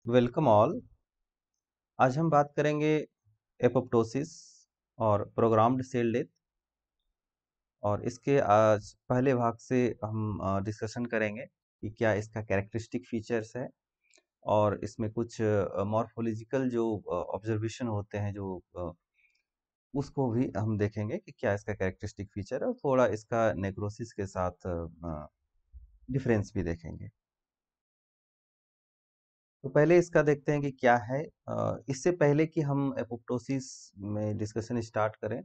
Welcome all. आज हम बात करेंगे एपोप्टोसिस और प्रोग्राम्ड सेल डेथ। और इसके आज पहले भाग से हम डिस्कशन करेंगे कि क्या इसका कैरेक्टरिस्टिक फीचर्स है और इसमें कुछ मॉर्फोलॉजिकल जो ऑब्जर्वेशन होते हैं जो उसको भी हम देखेंगे कि क्या इसका कैरेक्टरिस्टिक फीचर है, और थोड़ा इसका नेक्रोसिस के साथ डिफरेंस भी देखेंगे। तो पहले इसका देखते हैं कि क्या है। इससे पहले कि हम एपोप्टोसिस में डिस्कशन स्टार्ट करें,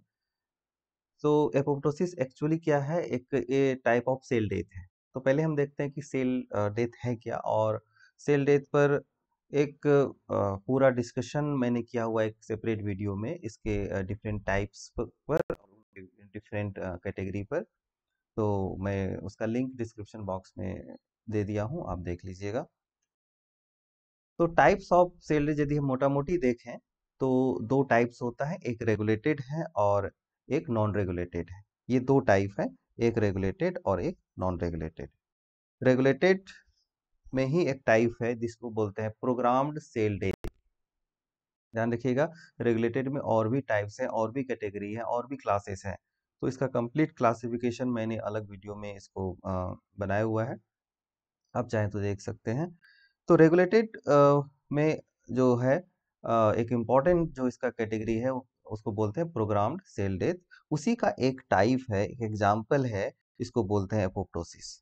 तो एपोप्टोसिस एक्चुअली क्या है, एक ये टाइप ऑफ सेल डेथ है। तो पहले हम देखते हैं कि सेल डेथ है क्या, और सेल डेथ पर एक पूरा डिस्कशन मैंने किया हुआ है एक सेपरेट वीडियो में, इसके डिफरेंट टाइप्स पर, डिफरेंट कैटेगरी पर। तो मैं उसका लिंक डिस्क्रिप्शन बॉक्स में दे दिया हूँ, आप देख लीजिएगा। तो टाइप्स ऑफ सेल डेथ यदि हम मोटा मोटी देखें तो दो टाइप्स होता है, एक रेगुलेटेड है और एक नॉन रेगुलेटेड है। ये दो टाइप है, एक रेगुलेटेड और एक नॉन रेगुलेटेड। रेगुलेटेड में ही एक टाइप है जिसको बोलते हैं प्रोग्राम्ड सेल डेथ। ध्यान रखिएगा, रेगुलेटेड में और भी टाइप्स हैं, और भी कैटेगरी है, और भी क्लासेस हैं। तो इसका कंप्लीट क्लासिफिकेशन मैंने अलग वीडियो में इसको बनाया हुआ है, आप चाहें तो देख सकते हैं। तो रेगुलेटेड में जो है एक इम्पॉर्टेंट जो इसका कैटेगरी है उसको बोलते हैं प्रोग्राम्ड सेल डेथ। उसी का एक टाइप है, एक एग्जाम्पल है, इसको बोलते हैं एपोप्टोसिस।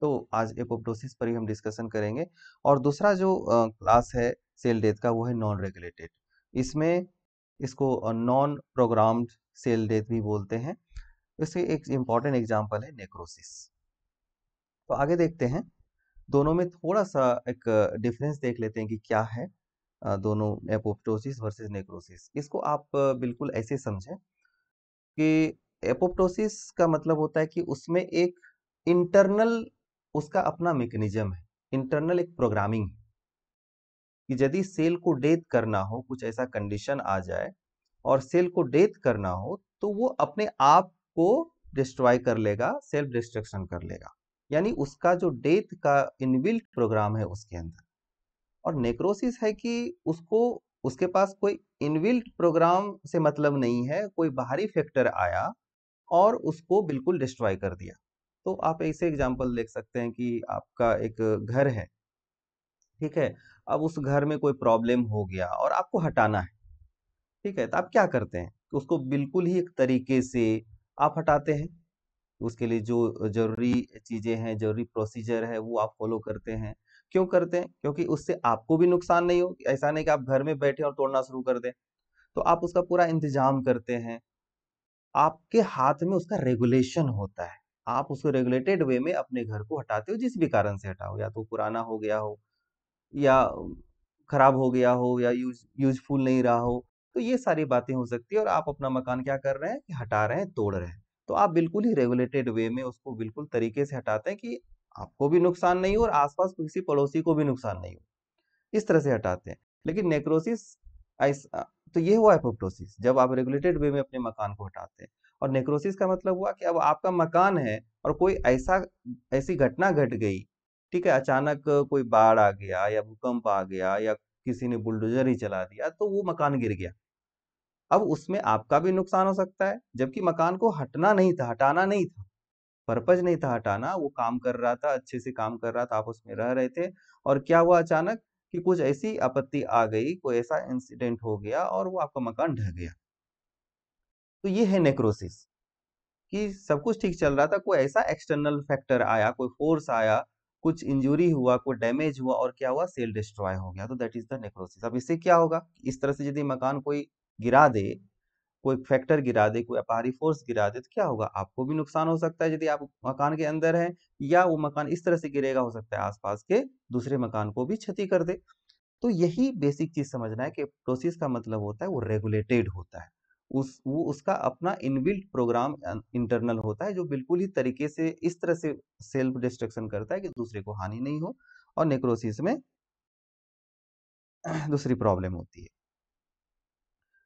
तो आज एपोप्टोसिस पर ही हम डिस्कशन करेंगे। और दूसरा जो क्लास है सेल डेथ का, वो है नॉन रेगुलेटेड। इसमें इसको नॉन प्रोग्राम्ड सेल डेथ भी बोलते हैं। इसके एक इम्पॉर्टेंट एग्जाम्पल है नेक्रोसिस। तो आगे देखते हैं, दोनों में थोड़ा सा एक डिफरेंस देख लेते हैं कि क्या है दोनों एपोप्टोसिस वर्सेस नेक्रोसिस। इसको आप बिल्कुल ऐसे समझें कि एपोप्टोसिस का मतलब होता है कि उसमें एक इंटरनल उसका अपना मैकेनिज्म है, इंटरनल एक प्रोग्रामिंग है कि यदि सेल को डेथ करना हो, कुछ ऐसा कंडीशन आ जाए और सेल को डेथ करना हो, तो वो अपने आप को डिस्ट्रॉय कर लेगा, सेल्फ डिस्ट्रक्शन कर लेगा। यानी उसका जो डेथ का इनबिल्ट प्रोग्राम है उसके अंदर। और नेक्रोसिस है कि उसको उसके पास कोई इनबिल्ट प्रोग्राम से मतलब नहीं है, कोई बाहरी फैक्टर आया और उसको बिल्कुल डिस्ट्रॉय कर दिया। तो आप ऐसे एग्जांपल देख सकते हैं कि आपका एक घर है, ठीक है। अब उस घर में कोई प्रॉब्लम हो गया और आपको हटाना है, ठीक है। तो आप क्या करते हैं कि उसको बिल्कुल ही एक तरीके से आप हटाते हैं। उसके लिए जो जरूरी चीजें हैं, जरूरी प्रोसीजर है, वो आप फॉलो करते हैं। क्यों करते हैं? क्योंकि उससे आपको भी नुकसान नहीं हो। ऐसा नहीं कि आप घर में बैठे और तोड़ना शुरू कर दें। तो आप उसका पूरा इंतजाम करते हैं। आपके हाथ में उसका रेगुलेशन होता है। आप उसको रेगुलेटेड वे में अपने घर को हटाते हो, जिस भी कारण से हटाओ, या तो पुराना हो गया हो, या खराब हो गया हो, या यूजफुल नहीं रहा हो। तो ये सारी बातें हो सकती है, और आप अपना मकान क्या कर रहे हैं कि हटा रहे हैं, तोड़ रहे हैं। तो आप बिल्कुल ही रेगुलेटेड वे में उसको बिल्कुल तरीके से हटाते हैं कि आपको भी नुकसान नहीं हो और आसपास किसी पड़ोसी को भी नुकसान नहीं हो, इस तरह से हटाते हैं। लेकिन नेक्रोसिस ऐसा, तो ये हुआ एपोप्टोसिस, जब आप रेगुलेटेड वे में अपने मकान को हटाते हैं। और नेक्रोसिस का मतलब हुआ कि अब आपका मकान है और कोई ऐसी घटना घट गई, ठीक है, अचानक कोई बाढ़ आ गया या भूकंप आ गया या किसी ने बुलडोजर ही चला दिया, तो वो मकान गिर गया। अब उसमें आपका भी नुकसान हो सकता है, जबकि मकान को हटना नहीं था, हटाना नहीं था, पर्पज नहीं था हटाना, वो काम कर रहा था, अच्छे से काम कर रहा था, आप उसमें रह रहे थे। और क्या हुआ अचानक कि कुछ ऐसी आपत्ति आ गई, कोई ऐसा इंसिडेंट हो गया और वो आपका मकान ढह गया। तो ये है नेक्रोसिस, कि सब कुछ ठीक चल रहा था, कोई ऐसा एक्सटर्नल फैक्टर आया, कोई फोर्स आया, कुछ इंजुरी हुआ, कोई डैमेज हुआ, और क्या हुआ, सेल डिस्ट्रॉय हो गया। तो दैट इज द नेक्रोसिस। अब इससे क्या होगा, इस तरह से यदि मकान कोई गिरा दे, कोई फैक्टर गिरा दे, कोई अपारी फोर्स गिरा दे, तो क्या होगा, आपको भी नुकसान हो सकता है यदि आप मकान के अंदर हैं, या वो मकान इस तरह से गिरेगा, हो सकता है आसपास के दूसरे मकान को भी क्षति कर दे। तो यही बेसिक चीज समझना है कि प्रोसेस का मतलब होता है वो रेगुलेटेड होता है। वो उसका अपना इनबिल्ट प्रोग्राम इंटरनल होता है, जो बिल्कुल ही तरीके से इस तरह से सेल्फ डिस्ट्रक्शन करता है कि दूसरे को हानि नहीं हो। और नेक्रोसिस में दूसरी प्रॉब्लम होती है।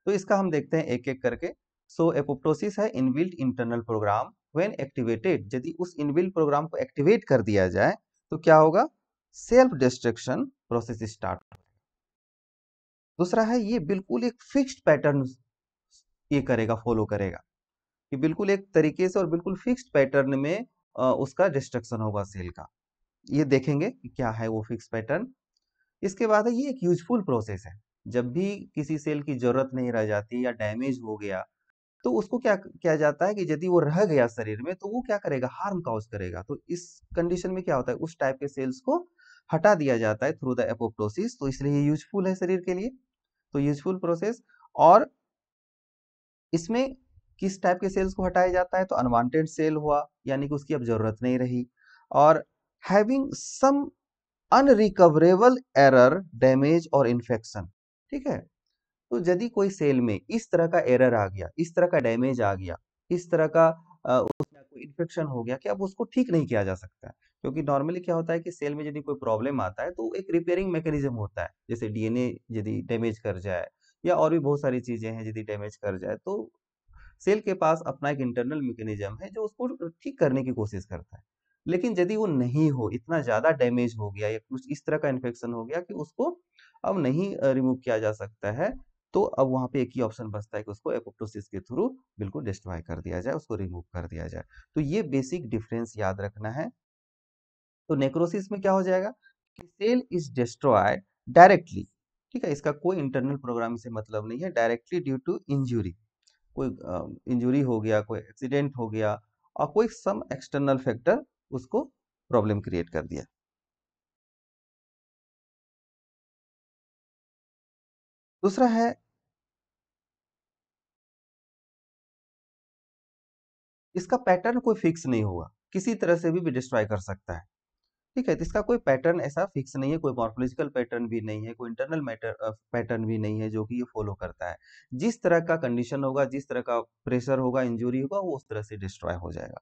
तो इसका हम देखते हैं एक एक करके। सो एपोप्टोसिस है inbuilt internal programme when activated. यदि उस इनबिल्ट प्रोग्राम को एक्टिवेट कर दिया जाए तो क्या होगा, सेल्फ डिस्ट्रक्शन प्रोसेस स्टार्ट। दूसरा है ये बिल्कुल एक फिक्स्ड पैटर्न ये करेगा, फॉलो करेगा, कि बिल्कुल एक तरीके से और बिल्कुल फिक्स्ड पैटर्न में उसका डिस्ट्रक्शन होगा सेल का। ये देखेंगे कि क्या है वो फिक्स पैटर्न। इसके बाद है ये एक यूजफुल प्रोसेस है। जब भी किसी सेल की जरूरत नहीं रह जाती या डैमेज हो गया, तो उसको क्या किया जाता है कि यदि वो रह गया शरीर में तो वो क्या करेगा, हार्म कॉज करेगा। तो इस कंडीशन में क्या होता है, उस टाइप के सेल्स को हटा दिया जाता है थ्रू द एपोप्टोसिस। तो इसलिए ये यूजफुल है शरीर के लिए। तो यूजफुल प्रोसेस। और इसमें किस टाइप के सेल्स को हटाया जाता है, तो अनवांटेड सेल हुआ, यानी कि उसकी अब जरूरत नहीं रही। और having some unrecoverable error, damage और इन्फेक्शन। ठीक है। तो यदि कोई सेल में इस तरह का एरर आ गया, इस तरह का डैमेज आ गया, इस तरह का उसमें कोई इन्फेक्शन हो गया कि अब उसको ठीक नहीं किया जा सकता है। क्योंकि नॉर्मली क्या होता है कि सेल में यदि कोई प्रॉब्लम आता है तो एक रिपेयरिंग मैकेनिज्म होता है। जैसे डीएनए यदि डैमेज कर जाए या और भी बहुत सारी चीजें हैं, यदि डैमेज कर जाए तो सेल के पास अपना एक इंटरनल मैकेनिज्म है जो उसको ठीक करने की कोशिश करता है। लेकिन यदि वो नहीं हो, इतना ज्यादा डैमेज हो गया या कुछ इस तरह का इन्फेक्शन हो गया कि उसको अब नहीं रिमूव किया जा सकता है, तो अब वहां पे एक ही ऑप्शन बचता है कि उसको एपोप्टोसिस के थ्रू बिल्कुल डिस्ट्रॉय कर दिया जाए, उसको रिमूव कर दिया जाए। तो ये बेसिक डिफरेंस याद रखना है। तो नेक्रोसिस में क्या हो जाएगा कि सेल इज डिस्ट्रॉयड डायरेक्टली। ठीक है, इसका कोई इंटरनल प्रोग्राम से मतलब नहीं है, डायरेक्टली ड्यू टू इंजुरी। कोई इंजुरी हो गया, कोई एक्सीडेंट हो गया, और कोई सम एक्सटर्नल फैक्टर उसको प्रॉब्लम क्रिएट कर दिया। दूसरा है, इसका पैटर्न कोई फिक्स नहीं होगा, किसी तरह से भी डिस्ट्रॉय कर सकता है। ठीक है, तो इसका कोई पैटर्न ऐसा फिक्स नहीं है, कोई मॉर्फोलॉजिकल पैटर्न भी नहीं है, कोई इंटरनल मैटर पैटर्न भी नहीं है जो कि ये फॉलो करता है। जिस तरह का कंडीशन होगा, जिस तरह का प्रेशर होगा, इंजुरी होगा, वो उस तरह से डिस्ट्रॉय हो जाएगा।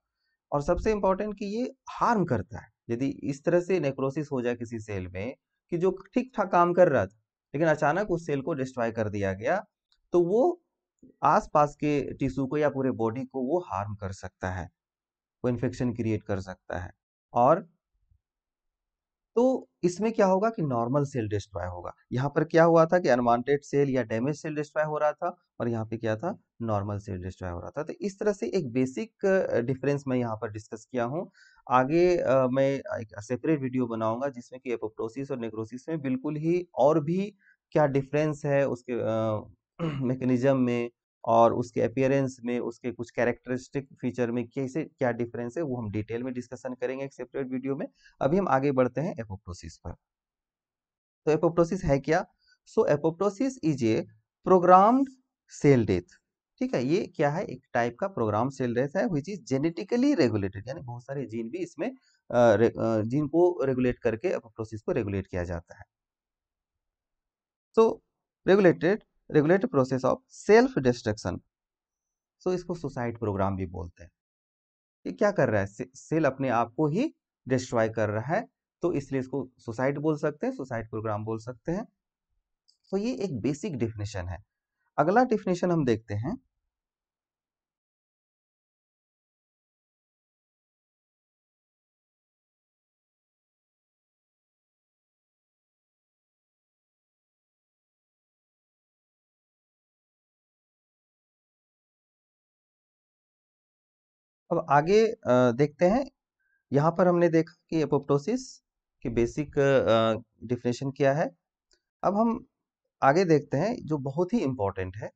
और सबसे इंपॉर्टेंट कि ये हार्म करता है। यदि इस तरह से नेक्रोसिस हो जाए किसी सेल में कि जो ठीक ठाक काम कर रहा था, लेकिन अचानक उस सेल को डिस्ट्रॉय कर दिया गया, तो वो आसपास के टिश्यू को या पूरे बॉडी को वो हार्म कर सकता है, वो इन्फेक्शन क्रिएट कर सकता है। और तो इसमें क्या होगा कि नॉर्मल सेल डिस्ट्रॉय होगा। यहाँ पर क्या हुआ था कि अनवांटेड सेल या डैमेज सेल डिस्ट्रॉय हो रहा था, और यहाँ पे क्या था, नॉर्मल सेल डिस्ट्रॉय हो रहा था। तो इस तरह से एक बेसिक डिफरेंस मैं यहाँ पर डिस्कस किया हूँ। आगे मैं एक सेपरेट वीडियो बनाऊंगा जिसमें कि एपोप्टोसिस और नेक्रोसिस में बिल्कुल ही और भी क्या डिफरेंस है उसके मैकेनिज्म में, और उसके अपीयरेंस में, उसके कुछ कैरेक्टरिस्टिक फीचर में कैसे क्या डिफरेंस है, वो हम डिटेल में डिस्कशन करेंगे एक सेपरेट वीडियो में। अभी हम आगे बढ़ते हैं एपोप्टोसिस पर। तो एपोप्टोसिस है क्या? So apoptosis is a programmed cell death. ठीक है, ये क्या है, एक टाइप का प्रोग्राम सेल डेथ है विच इज जेनेटिकली रेगुलेटेड, यानी बहुत सारे जीन भी इसमें जीन को रेगुलेट करके एपोप्टोसिस को रेगुलेट किया जाता है। So regulated regulated process of self destruction. So इसको सुसाइड प्रोग्राम भी बोलते हैं। ये क्या कर रहा है, सेल अपने आप को ही डिस्ट्रॉय कर रहा है, तो इसलिए इसको सुसाइड बोल सकते हैं, सुसाइड प्रोग्राम बोल सकते हैं। तो ये एक बेसिक डेफिनेशन है। अगला डेफिनेशन हम देखते हैं। अब आगे देखते हैं। यहाँ पर हमने देखा कि एपोप्टोसिस की बेसिक डेफिनेशन क्या है। अब हम आगे देखते हैं जो बहुत ही इंपॉर्टेंट है,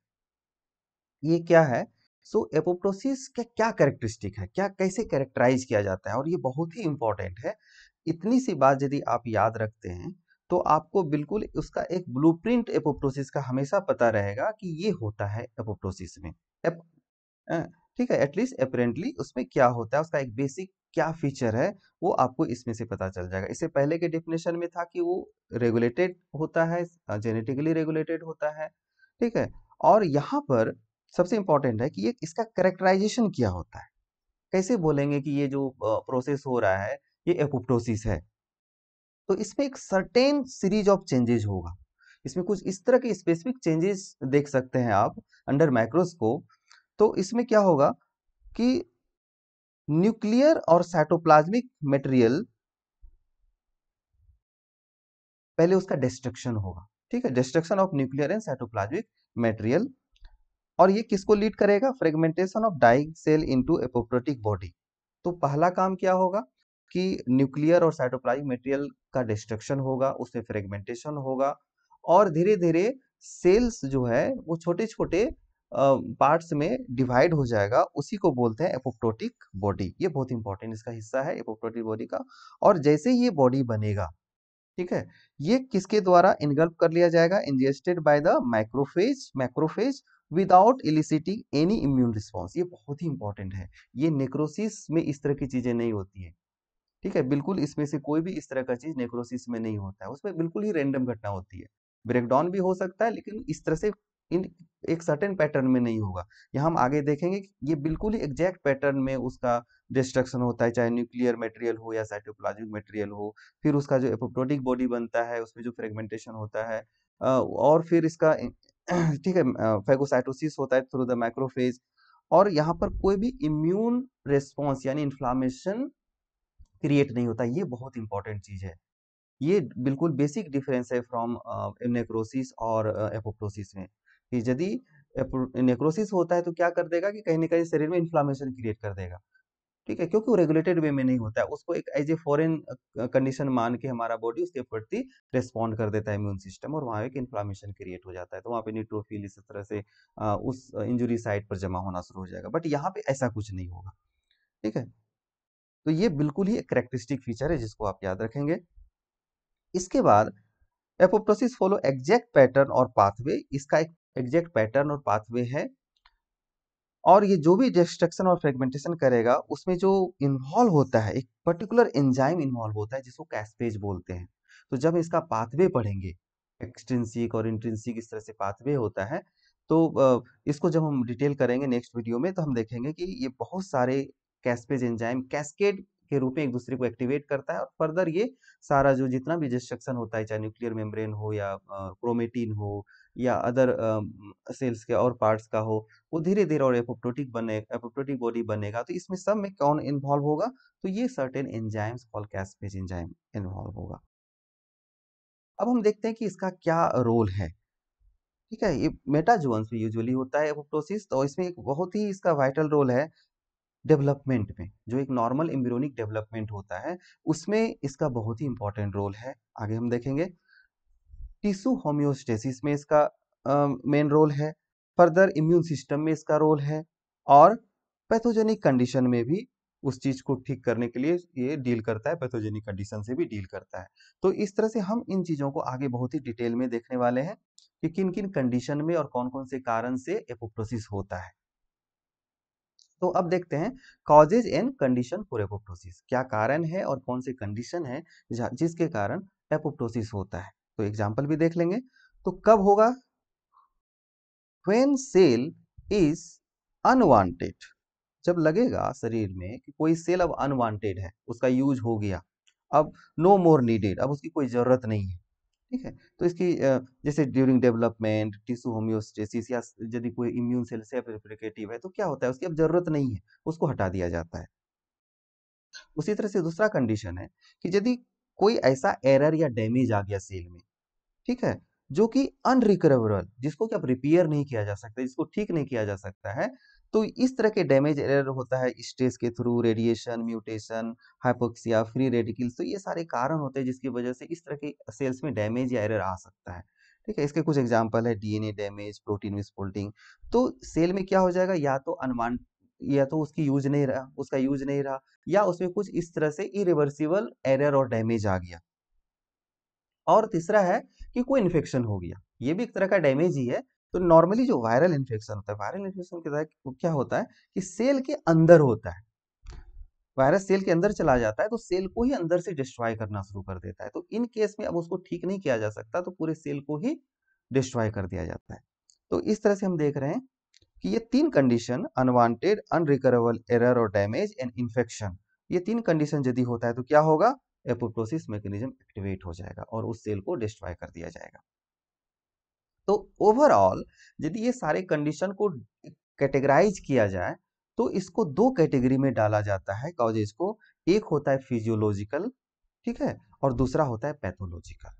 ये क्या है। सो एपोप्टोसिस का क्या कैरेक्टरिस्टिक है, क्या कैसे कैरेक्टराइज किया जाता है, और ये बहुत ही इंपॉर्टेंट है। इतनी सी बात यदि आप याद रखते हैं तो आपको बिल्कुल उसका एक ब्लूप्रिंट एपोप्टोसिस का हमेशा पता रहेगा कि ये होता है एपोप्टोसिस में। एप, अ, ठीक है, एटलीस्ट अपेरेंटली उसमें क्या होता है, उसका एक बेसिक क्या फीचर है, वो आपको इसमें से पता चल जाएगा। इससे पहले के डेफिनेशन में था कि वो रेगुलेटेड होता है, जेनेटिकली रेगुलेटेड होता है। ठीक है। और यहाँ पर सबसे इंपॉर्टेंट है कि ये इसका कैरेक्टराइजेशन क्या होता है। कैसे बोलेंगे कि ये जो प्रोसेस हो रहा है ये एपोप्टोसिस है। तो इसमें एक सर्टेन सीरीज ऑफ चेंजेस होगा। इसमें कुछ इस तरह के स्पेसिफिक चेंजेस देख सकते हैं आप अंडर माइक्रोस्कोप। तो इसमें क्या होगा कि न्यूक्लियर और साइटोप्लाज्मिक मटेरियल पहले उसका डिस्ट्रक्शन होगा। ठीक है, destruction of nuclear and cytoplasmic material. और ये किसको लीड करेगा? Fragmentation of dying cell into apoptotic body. तो पहला काम क्या होगा कि न्यूक्लियर और साइटोप्लाज्मिक मटेरियल का डिस्ट्रक्शन होगा, उसमें फ्रेगमेंटेशन होगा, और धीरे धीरे सेल्स जो है वो छोटे छोटे पार्ट्स में डिवाइड हो जाएगा, उसी को बोलते हैं एपोप्टोटिक बॉडी। ये बहुत इंपॉर्टेंट इसका हिस्सा है एपोप्टोटिक बॉडी का। और जैसे ये बॉडी बनेगा, ठीक है, ये किसके द्वारा इनगल्फ कर लिया जाएगा? Ingested by the macrophage without eliciting any immune response. ये बहुत ही इंपॉर्टेंट है। ये नेक्रोसिस में इस तरह की चीजें नहीं होती है, ठीक है, बिल्कुल इसमें से कोई भी इस तरह का चीज नेक्रोसिस में नहीं होता है, उसमें बिल्कुल ही रैंडम घटना होती है। ब्रेकडाउन भी हो सकता है लेकिन इस तरह से इन एक सर्टेन पैटर्न में नहीं होगा। यहाँ हम आगे देखेंगे कि ये बिल्कुल ही एग्जैक्ट पैटर्न में उसका डिस्ट्रक्शन होता है, चाहे न्यूक्लियर मटेरियल हो या साइटोप्लाज्मिक मटेरियल हो। फिर उसका जो एपोप्टोटिक बॉडी बनता है उसमें जो फ्रेगमेंटेशन होता है, और फिर इसका ठीक है, फैगोसाइटोसिस होता है थ्रू द मैक्रोफेज। और यहाँ पर कोई भी इम्यून रिस्पॉन्स यानी इन्फ्लामेशन क्रिएट नहीं होता। ये बहुत इंपॉर्टेंट चीज है। ये बिल्कुल बेसिक डिफरेंस है फ्रॉम नेक्रोसिस और एपोप्टोसिस में, कि यदि नेक्रोसिस होता है तो क्या कर देगा कि कहीं ना कहीं शरीर में इन्फ्लामेशन क्रिएट कर देगा, ठीक है, क्योंकि वो रेगुलेटेड वे में नहीं होता है। उसको एक एज ए फॉरेन कंडीशन मान के हमारा बॉडी उसके प्रति रिस्पॉन्ड कर देता है, इम्यून सिस्टम, और वहाँ एक इन्फ्लामेशन क्रिएट हो जाता है, तो वहाँ पे न्यूट्रोफिल इस तरह से उस इंजुरी साइट पर जमा होना शुरू हो जाएगा। बट यहाँ पे ऐसा कुछ नहीं होगा, ठीक है। तो ये बिल्कुल ही एक कैरेक्टरिस्टिक फीचर है जिसको आप याद रखेंगे। इसके बाद एपोप्टोसिस फॉलो एग्जैक्ट पैटर्न और पाथवे। इसका एक एग्जैक्ट पैटर्न और पाथवे है, और ये जो भी डिस्ट्रक्शन और फ्रेगमेंटेशन करेगा उसमें जो इन्वॉल्व होता है, एक पर्टिकुलर एंजाइम इन्वॉल्व होता है जिसको कैस्पेज बोलते हैं। तो जब इसका पाथवे पढ़ेंगे, एक्सट्रिंसिक और इंट्रिंसिक इस तरह से पाथवे होता है, तो इसको जब हम डिटेल करेंगे नेक्स्ट वीडियो में, तो हम देखेंगे कि ये बहुत सारे कैस्पेज एंजाइम कैस्केड के रूप में एक दूसरे को एक्टिवेट करता है, और फर्दर ये सारा जो जितना भी डिस्ट्रक्शन होता है, चाहे न्यूक्लियर मेम्ब्रेन हो या क्रोमेटिन हो या अदर सेल्स के और पार्ट्स का हो, वो धीरे-धीरे और एपोप्टोटिक बॉडी बनेगा। तो इसमें सब में कौन इन्वॉल्व होगा? तो ये certain enzymes called caspase enzyme involve होगा। अब हम देखते हैं कि इसका क्या रोल है, ठीक है। ये मेटाजोन्स में यूजुअली होता है एपोप्टोसिस, तो इसमें एक बहुत ही इसका वाइटल रोल है डेवलपमेंट में। जो एक नॉर्मल एम्ब्रियोनिक डेवलपमेंट होता है उसमें इसका बहुत ही इंपॉर्टेंट रोल है। आगे हम देखेंगे टिश्यू होम्योस्टेसिस में इसका मेन रोल है, फर्दर इम्यून सिस्टम में इसका रोल है, और पैथोजेनिक कंडीशन में भी उस चीज को ठीक करने के लिए ये डील करता है, पैथोजेनिक कंडीशन से भी डील करता है। तो इस तरह से हम इन चीजों को आगे बहुत ही डिटेल में देखने वाले हैं कि किन किन कंडीशन में और कौन कौन से कारण से एपोप्टोसिस होता है। तो अब देखते हैं causes and condition for apoptosis. क्या कारण है और कौन से कंडीशन है जिसके कारण एपोप्टोसिस होता है। तो एग्जाम्पल भी देख लेंगे। तो कब होगा? When cell is unwanted. जब लगेगा शरीर में कि कोई सेल अब अनवांटेड है, उसका यूज हो गया, अब नो मोर नीडेड, अब उसकी कोई जरूरत नहीं है, ठीक है। तो इसकी जैसे ड्यूरिंग डेवलपमेंट टिश्यू होम्योस्टेसिस, या यदि कोई इम्यून सेल सेल्फ रेप्लिकेटिव है तो क्या होता है, उसकी अब जरूरत नहीं है, उसको हटा दिया जाता है। उसी तरह से दूसरा कंडीशन है कि यदि कोई ऐसा एरर या डैमेज आ गया सेल में, ठीक है, जो कि अनरिकवरेबल, जिसको कि अब रिपेयर नहीं किया जा सकता, जिसको ठीक नहीं किया जा सकता है, तो इस तरह के डैमेज एरर होता है स्ट्रेस के through, radiation, mutation, hypoxia, free radicals. तो ये सारे कारण होते हैं जिसकी वजह से इस तरह के सेल्स में डैमेज या एरर आ सकता है, ठीक है। इसके कुछ एग्जांपल है डीएनए डैमेज, प्रोटीन मिसफोल्डिंग। तो सेल में क्या हो जाएगा, या तो अनुमान, या तो उसकी यूज नहीं रहा, उसका यूज नहीं रहा, या उसमें कुछ इस तरह से इरिवर्सिबल एरर और डैमेज आ गया। और तीसरा है कि कोई इन्फेक्शन हो गया, ये भी एक तरह का डैमेज ही है। तो नॉर्मली जो वायरल इन्फेक्शन होता है, वायरल इन्फेक्शन के तहत क्या होता है कि सेल के अंदर होता है, वायरस सेल के अंदर चला जाता है तो सेल को ही अंदर से डिस्ट्रॉय करना शुरू कर देता है। तो इन केस में अब उसको ठीक नहीं किया जा सकता, तो पूरे सेल को ही डिस्ट्रॉय कर दिया जाता है। तो इस तरह से हम देख रहे हैं कि ये तीन कंडीशन, अनवांटेड, अनरिकवरेबल एरर और डैमेज एंड इन्फेक्शन, ये तीन कंडीशन यदि होता है तो क्या होगा, एपोप्टोसिस मैकेनिज्म एक्टिवेट हो जाएगा और उस सेल को डिस्ट्रॉय कर दिया जाएगा। तो ओवरऑल यदि ये सारे कंडीशन को कैटेगराइज किया जाए तो इसको दो कैटेगरी में डाला जाता है कॉजेज को। एक होता है फिजियोलॉजिकल, ठीक है, और दूसरा होता है पैथोलॉजिकल।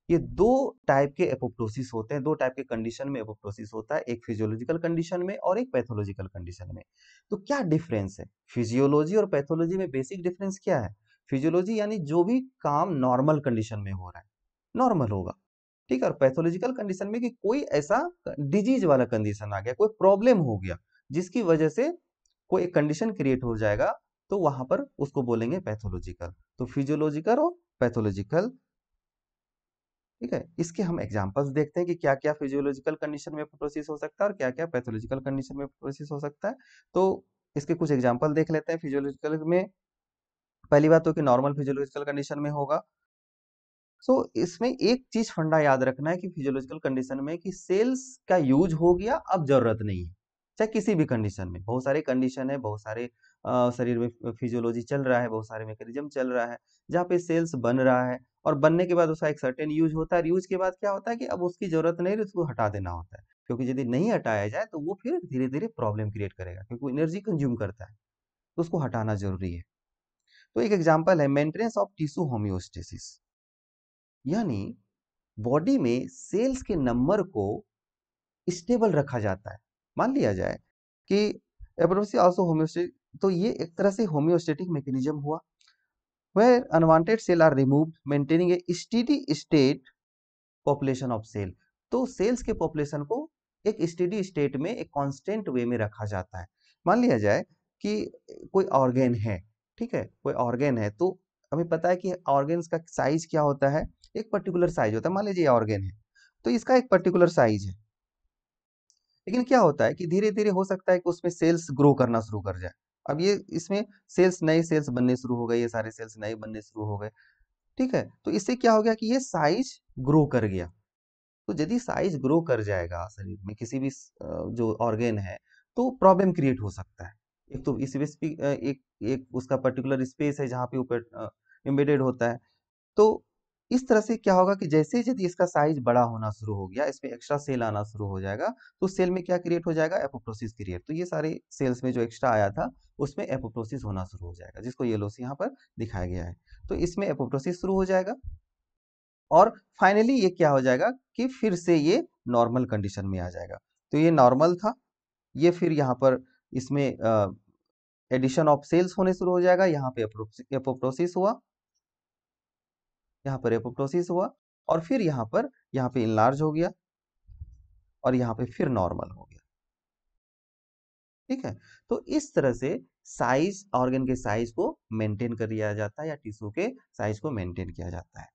ये दो टाइप के एपोप्टोसिस होते हैं, दो टाइप के कंडीशन में एपोप्टोसिस होता है, एक फिजियोलॉजिकल कंडीशन में और एक पैथोलॉजिकल कंडीशन में। तो क्या डिफरेंस है फिजियोलॉजी और पैथोलॉजी में? बेसिक डिफरेंस क्या है? फिजियोलॉजी यानी जो भी काम नॉर्मल कंडीशन में हो रहा है, नॉर्मल होगा, ठीक है। और पैथोलॉजिकल कंडीशन में कि कोई ऐसा डिजीज वाला कंडीशन आ गया, कोई प्रॉब्लम हो गया जिसकी वजह से कोई एक कंडीशन क्रिएट हो जाएगा, तो वहां पर उसको बोलेंगे पैथोलॉजिकल। तो फिजियोलॉजिकल और पैथोलॉजिकल, ठीक है। इसके हम एग्जांपल्स देखते हैं कि क्या क्या फिजियोलॉजिकल कंडीशन में प्रोसेस हो सकता है और क्या क्या पैथोलॉजिकल कंडीशन में प्रोसेस हो सकता है। तो इसके कुछ एग्जांपल देख लेते हैं फिजियोलॉजिकल में। पहली बात तो कि नॉर्मल फिजियोलॉजिकल कंडीशन में होगा। सो इसमें एक चीज फंडा याद रखना है कि फिजियोलॉजिकल कंडीशन में कि सेल्स का यूज हो गया, अब जरूरत नहीं है। चाहे किसी भी कंडीशन में, बहुत सारे कंडीशन है, बहुत सारे शरीर में फिजियोलॉजी चल रहा है, बहुत सारे मैकेनिज्म चल रहा है जहाँ पे सेल्स बन रहा है और बनने के बाद उसका एक सर्टेन यूज होता है। यूज के बाद क्या होता है कि अब उसकी जरूरत नहीं रही, उसको हटा देना होता है, क्योंकि यदि नहीं हटाया जाए तो वो फिर धीरे धीरे प्रॉब्लम क्रिएट करेगा, क्योंकि वो एनर्जी कंज्यूम करता है, तो उसको हटाना जरूरी है। तो एक एग्जाम्पल है मेंटेनेंस ऑफ टिश्यू होम्योस्टेसिस, यानी बॉडी में सेल्स के नंबर को स्टेबल रखा जाता है। मान लिया जाए कि एब्रोसी आल्सो होम्योस्टेटिक, तो ये एक तरह से होम्योस्टेटिक मैकेनिज्म हुआ, where unwanted cell are removed maintaining a steady state population of cell. तो सेल्स के पॉपुलेशन को एक स्टेडी स्टेट में एक कांस्टेंट वे में रखा जाता है। मान लिया जाए कि कोई ऑर्गेन है, ठीक है, कोई ऑर्गेन है, तो हमें पता है कि ऑर्गेन्स का साइज क्या होता है, एक पर्टिकुलर साइज होता है। मान लीजिए ऑर्गेन है तो इसका एक पर्टिकुलर साइज है, लेकिन क्या होता है कि धीरे धीरे हो सकता है कि उसमें सेल्स ग्रो करना शुरू कर जाए। अब ये इसमें सेल्स, नए सेल्स बनने शुरू हो गए, ये सारे सेल्स नए बनने शुरू हो गए, ठीक है। तो इससे क्या हो गया कि ये साइज ग्रो कर गया। तो यदि साइज ग्रो कर जाएगा शरीर में किसी भी जो ऑर्गेन है, तो प्रॉब्लम क्रिएट हो सकता है। एक तो इस एक एक उसका पर्टिकुलर स्पेस है जहाँ पे ऊपर एम्बेडेड होता है। तो इस तरह से क्या होगा कि जैसे यदि इसका साइज बड़ा होना शुरू हो गया, इसमें एक्स्ट्रा सेल आना शुरू हो जाएगा, तो सेल में क्या क्रिएट हो जाएगा, एपोप्टोसिस क्रिएट। तो ये सारे सेल्स में जो एक्स्ट्रा आया था उसमें एपोप्टोसिस होना शुरू हो जाएगा, जिसको येलो से यहाँ पर दिखाया गया है। तो इसमें एपोप्टोसिस शुरू हो जाएगा और फाइनली ये क्या हो जाएगा कि फिर से ये नॉर्मल कंडीशन में आ जाएगा। तो ये नॉर्मल था, ये फिर यहाँ पर इसमें एडिशन ऑफ सेल्स होने शुरू हो जाएगा, यहाँ पे एपोप्टोसिस हुआ, यहाँ पर एपोप्टोसिस हुआ और फिर यहाँ पे इनलार्ज हो गया और यहाँ पे फिर नॉर्मल हो गया, ठीक है। तो इस तरह से साइज, ऑर्गन के साइज को मेंटेन कर लिया जाता है या टिश्यू के साइज को मेंटेन किया जाता है।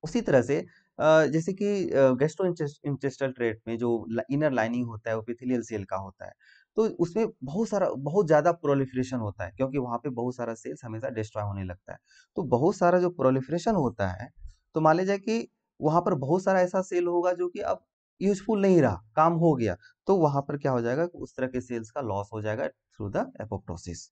उसी तरह से जैसे कि गैस्ट्रोइंटेस्टाइनल ट्रैक्ट में जो इनर लाइनिंग होता है वो एपिथेलियल सेल का होता है, तो उसमें बहुत ज्यादा प्रोलिफरेशन होता है, क्योंकि वहां पे बहुत सारा सेल्स हमेशा डिस्ट्रॉय होने लगता है। तो बहुत सारा जो प्रोलिफरेशन होता है, तो मान लीजिए कि वहां पर बहुत सारा ऐसा सेल होगा जो कि अब यूजफुल नहीं रहा, काम हो गया, तो वहां पर क्या हो जाएगा कि उस तरह के सेल्स का लॉस हो जाएगा थ्रू द एपोप्टोसिस।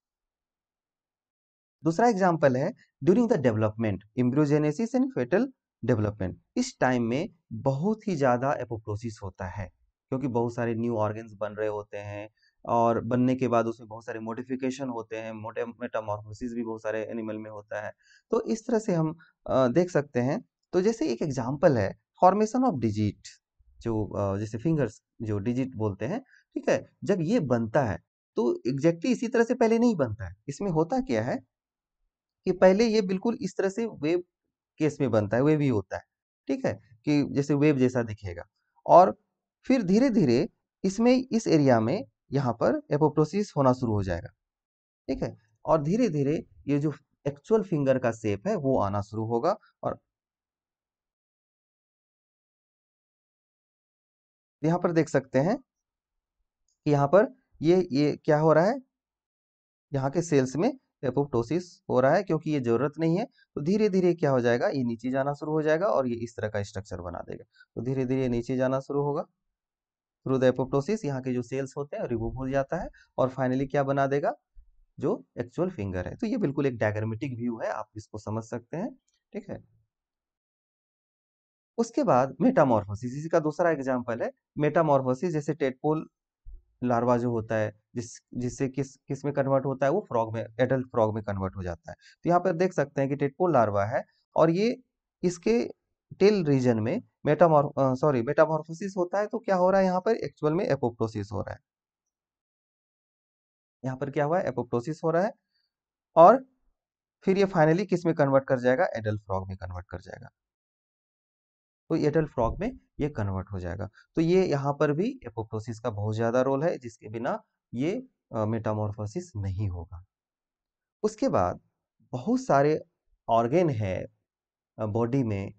दूसरा एग्जाम्पल है during the development, embryogenesis and fetal development. इस टाइम में बहुत ही ज्यादा एपोप्टोसिस होता है, क्योंकि बहुत सारे न्यू ऑर्गन्स बन रहे होते हैं और बनने के बाद उसमें बहुत सारे मॉडिफिकेशन होते हैं, मोटे मेटामॉर्फोसिस भी बहुत सारे एनिमल में होता है। तो इस तरह से हम देख सकते हैं। तो जैसे एक एग्जाम्पल है फॉर्मेशन ऑफ डिजिट, जो जैसे फिंगर्स जो डिजिट बोलते हैं, ठीक है, जब ये बनता है तो एग्जैक्टली इसी तरह से पहले नहीं बनता है। इसमें होता क्या है कि पहले ये बिल्कुल इस तरह से वेव केस में बनता है, वेव ही होता है, ठीक है, कि जैसे वेव जैसा दिखेगा। और फिर धीरे धीरे इसमें इस एरिया में यहाँ पर एपोप्टोसिस होना शुरू हो जाएगा, ठीक है। और धीरे धीरे ये जो एक्चुअल फिंगर का शेप है वो आना शुरू होगा। और यहाँ पर देख सकते हैं कि यहाँ पर ये क्या हो रहा है, यहाँ के सेल्स में एपोप्टोसिस हो रहा है, क्योंकि ये जरूरत नहीं है। तो धीरे धीरे क्या हो जाएगा, ये नीचे जाना शुरू हो जाएगा और ये इस तरह का स्ट्रक्चर बना देगा। तो धीरे धीरे नीचे जाना शुरू होगा थ्रू द एपोप्टोसिस, यहाँ के जो सेल्स होते हैं रिमूव हो जाता है और फाइनली क्या बना देगा, जो एक्चुअल फिंगर है। तो ये बिल्कुल एक डायग्रामेटिक व्यू है, आप इसको समझ सकते हैं, ठीक है। उसके बाद मेटामॉर्फोसिस, इसी का दूसरा एग्जाम्पल है मेटामॉर्फोसिस। जैसे टेडपोल लार्वा जो होता है, जिससे किस में कन्वर्ट होता है, वो फ्रॉग में, एडल्ट फ्रॉग में कन्वर्ट हो जाता है। तो यहाँ पर देख सकते हैं कि टेडपोल लार्वा है और ये इसके टेल रीजन में मेटामॉर्फोसिस होता है, तो क्या हो रहा है यहाँ पर एक्चुअल में एपोप्टोसिस हो रहा है। यहाँ पर क्या हुआ है, एपोप्टोसिस हो रहा है, और फिर ये फाइनली किस में कन्वर्ट कर जाएगा, एडल्ट फ्रॉग में कन्वर्ट कर जाएगा। तो एडल्ट फ्रॉग में ये कन्वर्ट हो जाएगा। तो ये यहाँ पर भी एपोप्टोसिस का बहुत ज्यादा रोल है, जिसके बिना ये मेटामॉर्फोसिस नहीं होगा। उसके बाद बहुत सारे ऑर्गेन है बॉडी में,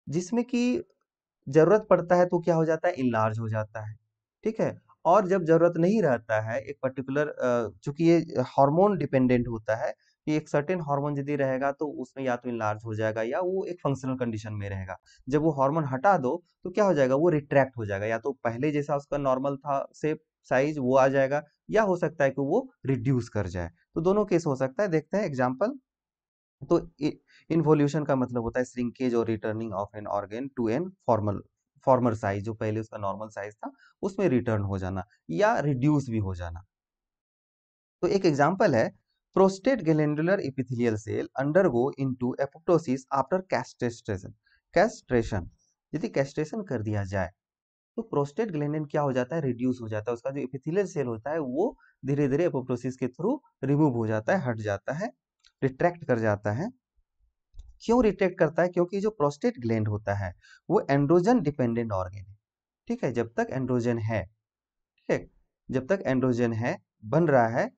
जिसमें कि जरूरत पड़ता है तो क्या हो जाता है, इनलार्ज हो जाता है, ठीक है। और जब जरूरत नहीं रहता है, एक पर्टिकुलर चूंकि ये हार्मोन डिपेंडेंट होता है, कि एक सर्टेन हार्मोन यदि रहेगा तो उसमें या तो इनलार्ज हो जाएगा या वो एक फंक्शनल कंडीशन में रहेगा। जब वो हार्मोन हटा दो तो क्या हो जाएगा, वो रिट्रैक्ट हो जाएगा, या तो पहले जैसा उसका नॉर्मल था शेप साइज वो आ जाएगा, या हो सकता है कि वो रिड्यूस कर जाए। तो दोनों केस हो सकता है, देखते हैं एग्जाम्पल। तो इन्वोल्यूशन का मतलब होता है श्रिंकेज और returning of an organ to an former size, जो पहले उसका नॉर्मल साइज था उसमें रिटर्न हो जाना, या रिड्यूस भी हो जाना। तो एक एग्जांपल है, prostate glandular epithelial cell undergo into apoptosis after castration. Castration, यदि कैस्ट्रेशन कर दिया जाए तो प्रोस्टेट ग्लैंडिन क्या हो जाता है, रिड्यूस हो जाता है, उसका जो एपिथेलियल सेल होता है वो धीरे धीरे एपोप्टोसिस के थ्रू रिमूव हो जाता है, हट जाता है, रिट्रैक्ट कर जाता है। क्यों रिट्रैक्ट करता है, क्योंकि जो प्रोस्टेट ग्लैंड होता है वो एंड्रोजन डिपेंडेंट ऑर्गन है, ठीक है। जब तक एंड्रोजन है, ठीक है, जब तक एंड्रोजन है, बन रहा है,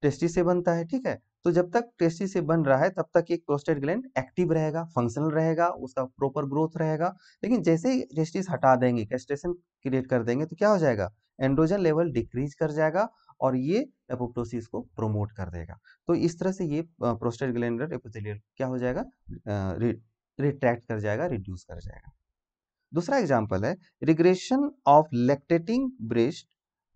टेस्टिस से बनता है, ठीक है। तो जब तक टेस्टिस से बन रहा है तब तक एक प्रोस्टेट ग्लैंड एक्टिव रहेगा, फंक्शनल रहेगा, उसका प्रॉपर ग्रोथ रहेगा। लेकिन जैसे ही टेस्टिस हटा देंगे, कैस्ट्रेशन क्रिएट कर देंगे, तो क्या हो जाएगा, एंड्रोजन लेवल डिक्रीज कर जाएगा, और ये एपोप्टोसिस को प्रोमोट कर देगा। तो इस तरह से ये प्रोस्टेट ग्लैंडुलर एपिथेलियल क्या हो जाएगा, रिट्रैक्ट कर जाएगा, रिड्यूस कर जाएगा। दूसरा एग्जाम्पल है, regression of lactating breast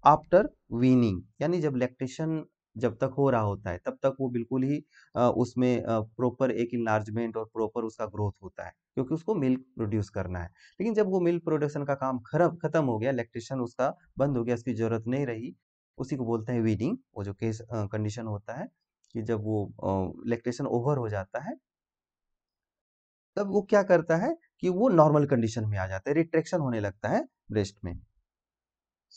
after weaning, यानी जब लैक्टेशन जब तक हो रहा होता है तब तक वो बिल्कुल ही उसमें प्रॉपर एक इनलार्जमेंट और प्रॉपर उसका ग्रोथ होता है, क्योंकि उसको मिल्क प्रोड्यूस करना है। लेकिन जब वो मिल्क प्रोडक्शन का काम खत्म हो गया, लैक्टेशन उसका बंद हो गया, उसकी जरूरत नहीं रही, उसी को बोलते हैं वीनिंग। वो जो केस कंडीशन होता है कि जब वो लैक्टेशन ओवर हो जाता है, तब वो क्या करता है कि वो नॉर्मल कंडीशन में आ जाता है, रिट्रैक्शन होने लगता है ब्रेस्ट में।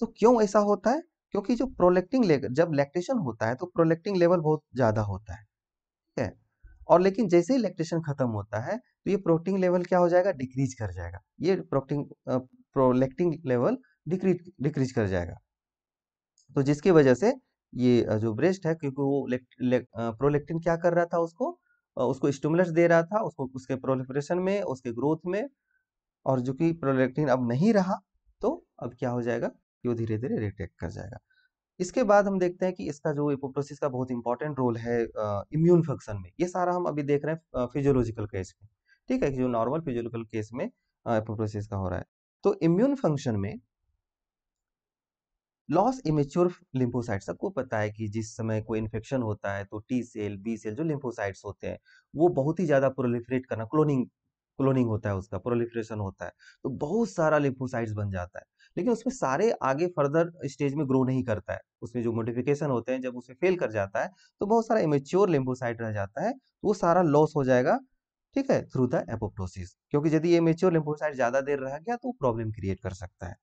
तो क्यों ऐसा होता है, क्योंकि जो प्रोलेक्टिन लेवल, जब लैक्टेशन होता है तो प्रोलेक्टिन लेवल बहुत ज्यादा होता है, ठीक है। और लेकिन जैसे ही लैक्टेशन खत्म होता है तो ये प्रोटीन लेवल क्या हो जाएगा, डिक्रीज कर जाएगा, ये प्रोलेक्टिन लेवल डिक्रीज डिक्रीज कर जाएगा। तो जिसकी वजह से ये जो ब्रेस्ट है, क्योंकि वो प्रोलेक्टिन क्या कर रहा था, उसको स्टिमुलस दे रहा था, उसको उसके प्रोलिफरेशन में, उसके ग्रोथ में, और जो कि प्रोलेक्टिन अब नहीं रहा, तो अब क्या हो जाएगा कि वो धीरे धीरे रिट्रैक्ट कर जाएगा। इसके बाद हम देखते हैं कि इसका जो एपोप्टोसिस का बहुत इंपॉर्टेंट रोल है इम्यून फंक्शन में। ये सारा हम अभी देख रहे हैं फिजियोलॉजिकल केस में, ठीक है, कि जो नॉर्मल फिजियोलॉजिकल केस में एपोप्टोसिस का हो रहा है। तो इम्यून फंक्शन में लॉस इमेच्योर लिम्फोसाइट, सबको पता है कि जिस समय कोई इन्फेक्शन होता है तो टी सेल, बी सेल, जो लिम्फोसाइट्स होते हैं वो बहुत ही ज्यादा प्रोलिफरेट करना, क्लोनिंग क्लोनिंग होता है, उसका प्रोलिफरेशन होता है, तो बहुत सारा लिम्फोसाइट्स बन जाता है। लेकिन उसमें सारे आगे फर्दर स्टेज में ग्रो नहीं करता है, उसमें जो मॉडिफिकेशन होते हैं जब उसमें फेल कर जाता है तो बहुत सारा इमेच्योर लिम्फोसाइट रह जाता है, तो वो सारा लॉस हो जाएगा, ठीक है, थ्रू द एपोप्टोसिस। क्योंकि यदि ये मेच्योर लिम्फोसाइट ज्यादा देर रह गया तो प्रॉब्लम क्रिएट कर सकता है।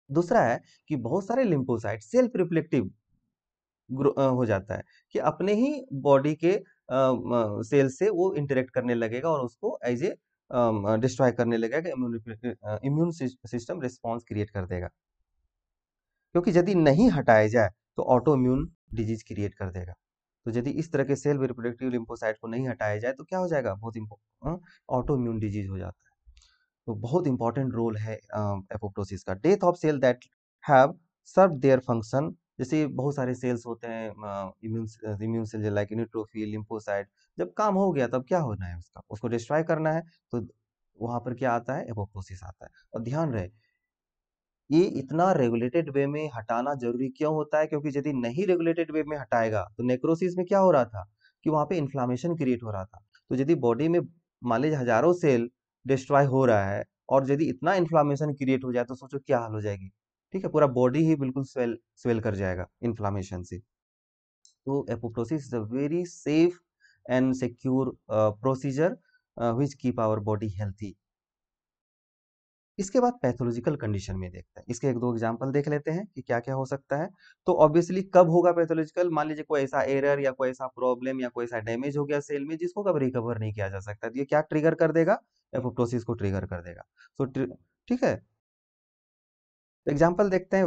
दूसरा है कि बहुत सारे लिम्फोसाइट सेल्फ रिफ्लेक्टिव हो जाता है, कि अपने ही बॉडी के सेल से वो इंटरेक्ट करने लगेगा और उसको एज ए डिस्ट्रॉय करने लगेगा, इम्यून सिस्टम रिस्पॉन्स क्रिएट कर देगा। क्योंकि यदि नहीं हटाया जाए तो ऑटो इम्यून डिजीज क्रिएट कर देगा। तो यदि इस तरह के सेल्फ रिप्रोडक्टिव लिम्फोसाइट को नहीं हटाया जाए तो क्या हो जाएगा, बहुत ऑटो इम्यून डिजीज हो जाता है। तो बहुत इंपॉर्टेंट रोल है एपोप्टोसिस का। Death of cell that have serve their function, जैसे बहुत सारे सेल्स होते हैं immune immune cell like neutrophil, lymphocyte, जब काम हो गया तब क्या होना है, उसका उसको डिस्ट्रॉय करना है, तो वहां पर क्या आता है, एपोप्टोसिस आता है। और ध्यान रहे, ये इतना रेगुलेटेड वे में हटाना जरूरी क्यों होता है, क्योंकि यदि नहीं रेगुलेटेड वे में हटाएगा तो नेक्रोसिस में क्या हो रहा था कि वहां पे इन्फ्लामेशन क्रिएट हो रहा था। तो यदि बॉडी में मान लीजिए हजारों सेल डिस्ट्रॉय हो रहा है और यदि इतना इन्फ्लामेशन क्रिएट हो जाए तो सोचो क्या हाल हो जाएगी, ठीक है, पूरा बॉडी ही बिल्कुल स्वेल स्वेल कर जाएगा इन्फ्लामेशन से। तो apoptosis is a very safe and secure procedure which keep our body healthy. इसके बाद पैथोलॉजिकल कंडीशन में देखते हैं, इसके एक दो एग्जांपल देख लेते हैं कि क्या क्या हो सकता है। तो ऑब्वियसली कब होगा पैथोलॉजिकल, मान लीजिए कोई ऐसा एरर या कोई ऐसा प्रॉब्लम या कोई ऐसा डैमेज हो गया सेल में जिसको कब रिकवर नहीं किया जा सकता, तो ये क्या ट्रिगर कर देगा, एपोप्टोसिस को ट्रिगर कर देगा। तो ठीक है, एग्जाम्पल देखते हैं।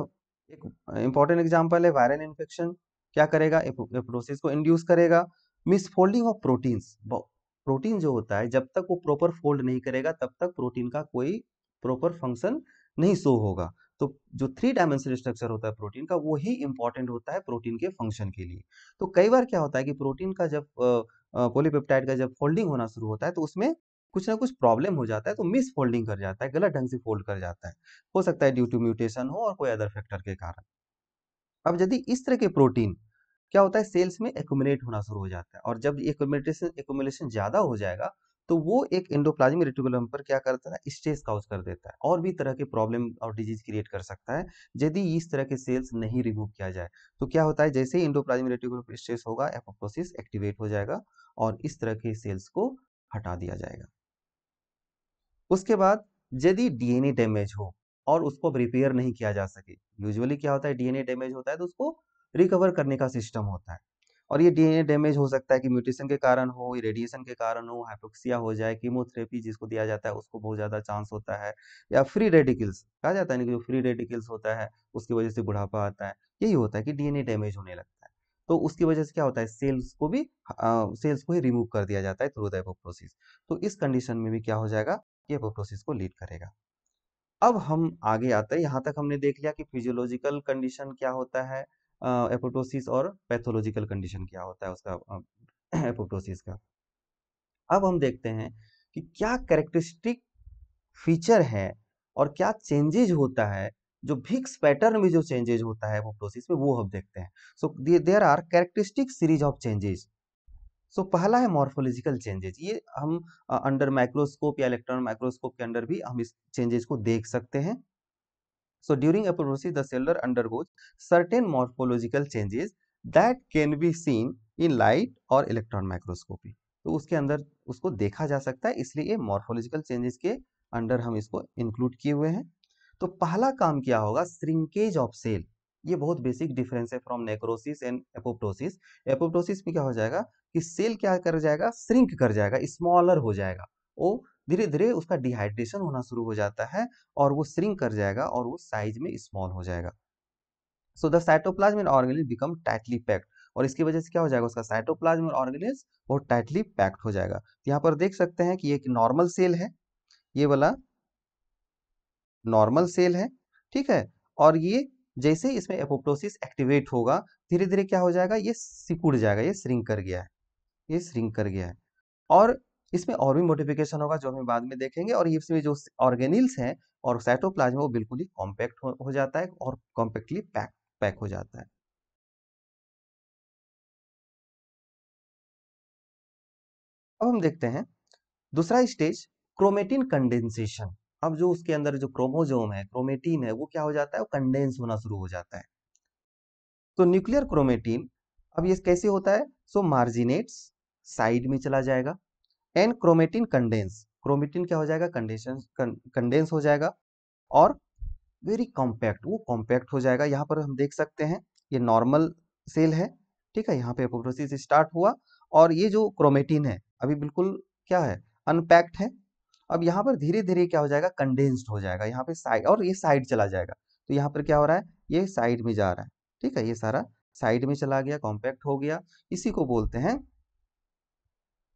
एक इंपॉर्टेंट एग्जाम्पल है वायरल इन्फेक्शन, क्या करेगा, एपोप्टोसिस को इंड्यूस करेगा। मिसफोल्डिंग ऑफ प्रोटीन्स, प्रोटीन जो होता है जब तक वो प्रॉपर फोल्ड नहीं करेगा तब तक प्रोटीन का कोई प्रॉपर फंक्शन नहीं शो होगा। तो जो थ्री डायमेंशनल स्ट्रक्चर होता है प्रोटीन का वो ही इंपॉर्टेंट होता है प्रोटीन के फंक्शन के लिए। तो कई बार क्या होता है कि प्रोटीन का जब पॉलीपेप्टाइड का जब फोल्डिंग होना शुरू होता है तो उसमें कुछ ना कुछ प्रॉब्लम हो जाता है, तो मिस फोल्डिंग कर जाता है, गलत ढंग से फोल्ड कर जाता है। हो सकता है ड्यू टू म्यूटेशन हो और कोई अदर फैक्टर के कारण। अब यदि इस तरह के प्रोटीन क्या होता है सेल्स में एक्यूमुलेट होना शुरू हो जाता है, और जब एक्यूमुलेशन ज्यादा हो जाएगा तो वो एक एंडोप्लाज्मिक रेटिकुलम पर क्या करता है, स्ट्रेस काउज कर देता है और भी तरह के प्रॉब्लम और डिजीज क्रिएट कर सकता है यदि इस तरह के सेल्स नहीं रिमूव किया जाए। तो क्या होता है, जैसे ही एंडोप्लाज्मिक रेटिकुलम पर स्ट्रेस होगा एपोप्टोसिस एक्टिवेट हो जाएगा और इस तरह के सेल्स को हटा दिया जाएगा। उसके बाद यदि डीएनए डैमेज हो और उसको रिपेयर नहीं किया जा सके, यूजुअली क्या होता है डीएनए डैमेज होता है तो उसको रिकवर करने का सिस्टम होता है, और ये डीएनए डैमेज हो सकता है कि म्यूटेशन के कारण हो, रेडिएशन के कारण हो, हाइपोक्सिया हो जाए, कीमोथेरेपी जिसको दिया जाता है उसको बहुत ज्यादा चांस होता है, या फ्री रेडिकल्स कहा जाता है ना कि जो फ्री रेडिकल्स होता है उसकी वजह से बुढ़ापा आता है। यही होता है कि डीएनए डैमेज होने लगता है, तो उसकी वजह से क्या होता है सेल्स को ही रिमूव कर दिया जाता है थ्रू द एपोप्टोसिस। तो इस कंडीशन में भी क्या हो जाएगा, ये एपोप्टोसिस को लीड करेगा। अब हम आगे आते हैं, यहाँ तक हमने देख लिया कि फिजियोलॉजिकल कंडीशन क्या होता है एपोप्टोसिस, और पैथोलॉजिकल कंडीशन क्या होता है उसका एपोप्टोसिस का। अब हम देखते हैं कि क्या कैरेक्टरिस्टिक फीचर है और क्या चेंजेज होता है, जो भिक्स पैटर्न में जो चेंजेज होता है एपोप्टोसिस में वो हम देखते हैं। So there are characteristic series of changes. So पहला है मॉर्फोलॉजिकल चेंजेस, ये हम अंडर माइक्रोस्कोप या इलेक्ट्रॉन माइक्रोस्कोप के अंदर भी हम इस चेंजेस को देख सकते हैं। So during apoptosis, the cell undergoes certain morphological changes that can be seen in light or electron microscopy. तो उसके अंदर उसको देखा जा सकता है, इसलिए ये मॉर्फोलॉजिकल चेंजेस के अंडर हम इसको इंक्लूड किए हुए हैं। तो पहला काम क्या होगा, श्रिंकेज ऑफ सेल। ये बहुत बेसिक डिफरेंस है from necrosis and apoptosis. Apoptosis में क्या हो जाएगा कि सेल क्या कर जाएगा, श्रिंक कर जाएगा, स्मॉलर हो जाएगा, वो धीरे धीरे उसका डिहाइड्रेशन होना शुरू हो जाता है और वो श्रिंक कर जाएगा और वो साइज में स्मॉल हो जाएगा। So the cytoplasm in organelle become tightly packed, और इसकी वजह से क्या हो जाएगा, उसका साइटोप्लाज्म और ऑर्गेनेल्स बहुत टाइटली पैक्ड हो जाएगा। तो यहाँ पर देख सकते हैं कि एक नॉर्मल सेल है, ये वाला नॉर्मल सेल है, ठीक है, और ये जैसे ही इसमें एपोप्टोसिस एक्टिवेट होगा धीरे धीरे क्या हो जाएगा, ये सिकुड़ जाएगा, ये श्रिंक कर गया है, ये श्रिंक कर गया है। और इसमें और भी मॉडिफिकेशन होगा जो हम बाद में देखेंगे, और इसमें जो ऑर्गेनिल्स हैं और साइटोप्लाज्म वो बिल्कुल ही कॉम्पैक्ट हो जाता है और कॉम्पैक्टली पैक हो जाता है। अब हम देखते हैं दूसरा स्टेज, क्रोमेटिन कंडेंसेशन। अब जो उसके अंदर जो क्रोमोजोम है, क्रोमेटिन है, वो क्या हो जाता है, वो कंडेंस होना शुरू हो जाता है। तो न्यूक्लियर क्रोमेटिन अब ये कैसे होता है, सो मार्जिनेट्स साइड में चला जाएगा, एंड क्रोमेटिन कंडेंस, क्रोमेटिन क्या हो जाएगा, कंडेंस हो जाएगा, और वेरी कॉम्पैक्ट, वो कॉम्पैक्ट हो जाएगा। यहाँ पर हम देख सकते हैं ये नॉर्मल सेल है, ठीक है, यहाँ पे एपोप्टोसिस स्टार्ट हुआ और ये जो क्रोमेटिन है अभी बिल्कुल क्या है, अनपैक्ड है। अब यहाँ पर धीरे धीरे क्या हो जाएगा, कंडेंस्ड हो जाएगा यहाँ पे साइड, और ये साइड चला जाएगा। तो यहाँ पर क्या हो रहा है, ये साइड में जा रहा है, ठीक है, ये सारा साइड में चला गया, कॉम्पैक्ट हो गया। इसी को बोलते हैं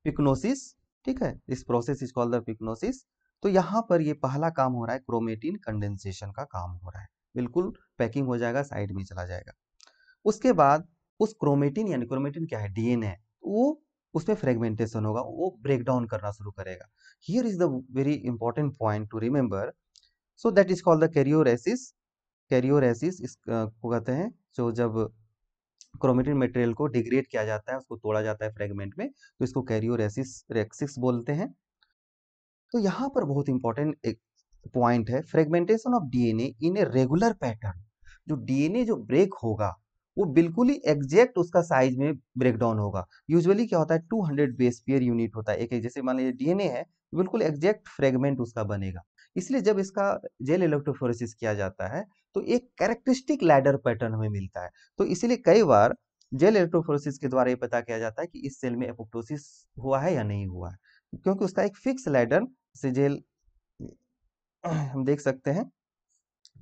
पिक्नोसिस, ठीक है, इस प्रोसेस इज कॉल्ड द पिक्नोसिस। तो यहाँ पर ये पहला काम हो रहा है, क्रोमेटिन कंडेंसेशन का काम हो रहा है, बिल्कुल पैकिंग हो जाएगा, साइड में चला जाएगा। उसके बाद उस क्रोमेटिन, यानी क्रोमेटिन क्या है, डीएनए, वो उसमें फ्रेगमेंटेशन होगा, वो ब्रेक डाउन करना शुरू करेगा। Here is the very important point to remember, so that is called the karyorrhexis. Karyorrhexis इसको कहते हैं, जो जब क्रोमेटिन मटेरियल को डिग्रेड किया जाता है, उसको तोड़ा जाता है फ्रेगमेंट में, तो इसको कैरियोरेसिस रेक्सिस बोलते हैं। तो यहाँ पर बहुत इंपॉर्टेंट एक पॉइंट है, fragmentation of DNA in a regular pattern. जो डीएनए जो ब्रेक होगा वो बिल्कुल ही एग्जैक्ट उसका साइज में ब्रेक डाउन होगा। यूजुअली क्या होता है 200 बेस पेयर यूनिट होता है एक एक, जैसे मान लीजिए डीएनए है, बिल्कुल एग्जैक्ट फ्रेगमेंट उसका बनेगा। इसलिए जब इसका जेल इलेक्ट्रोफोरेसिस किया जाता है तो एक कैरेक्टरिस्टिक लैडर पैटर्न हमें मिलता है। तो इसीलिए कई बार जेल इलेक्ट्रोफोरेसिस के द्वारा ये पता किया जाता है कि इस सेल में एपोप्टोसिस हुआ है या नहीं हुआ है, क्योंकि उसका एक फिक्स लैडर से जेल हम देख सकते हैं।